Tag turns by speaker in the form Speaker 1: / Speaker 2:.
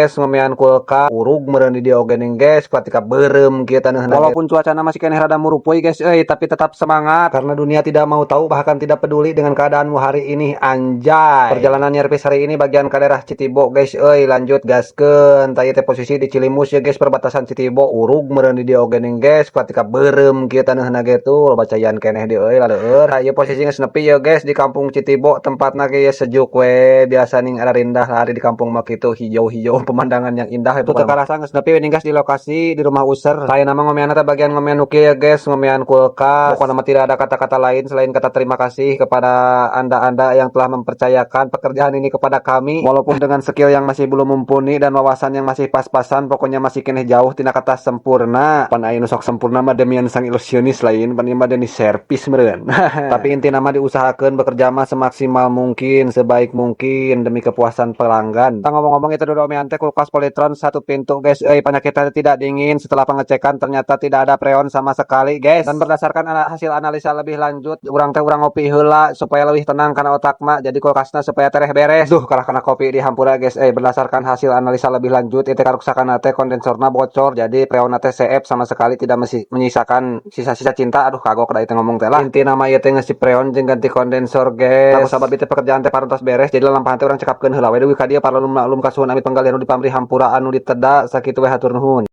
Speaker 1: guys ngomean kulkas urug meureun di dieu ogening guys ketika beureum kieu taneuhna. Walaupun cuacana masih keneh rada murupoy guys tapi tetap semangat karena dunia tidak mau tahu bahkan tidak peduli dengan keadaanmu hari ini anjay. Perjalanan nyerpis hari ini bagian ke daerah Citibo guys lanjut gaskeun. Tah ieu teh posisi di Cilimus ya guys perbatasan Citibo urug meureun di dieu ogening guys ketika beureum kieu taneuhna ge tuh loba cayan keneh di laleur. Ieu posisi geus nepi ya guys di kampung Citibo tempatna ge sejuk we biasa ning ada rindah hari di kampung mah kitu hijau-hijau pemandangan yang indah itu teu karasa geus nepi ninggas di lokasi di rumah user. Lain nama ngomean teh bagian ngomean nuki ya guys ngomean kulkas. Pokoknya mah tidak ada kata-kata lain selain kata terima kasih kepada anda-anda yang telah mempercayakan pekerjaan ini kepada kami walaupun dengan skill yang masih belum mumpuni dan wawasan yang masih pas-pasan pokoknya masih keneh jauh tina kata sempurna. Pan aya nu sok sempurna mah demian sang ilusionis lain pan ieu mah denis servis meureun. Tapi intina mah diusahakeun bekerja mah semaksimal mungkin sebaik mungkin demi kepuasan pelanggan. Kita ngomong-ngomong itu dulu omean teh kulkas Polytron satu pintu guys penyakitnya tidak dingin. Setelah pengecekan ternyata tidak ada freon sama sekali guys. Dan berdasarkan hasil analisa lebih lanjut urang ngopi heula supaya lebih tenang karena otak mah jadi kulkasna supaya tereh beres. Duh kalah kena kopi di hampura guys berdasarkan hasil analisa lebih lanjut itu karuksakan teh kondensorna bocor jadi freon teh CF sama sekali tidak menyisakan sisa-sisa cinta. Aduh kagok da itu ngomong teh lah. Inti nama ieu teh ngeusi freon jeung ganti kondensor guys. Aku sabab itu pekerjaan teh parantos beres jadi lampahan teh urang cekapkeun heula we dugi ka dieu paralum maklum kasuhun amit penggalian nu di pamrih hampura anu diteda sakitu we hatur nuhun.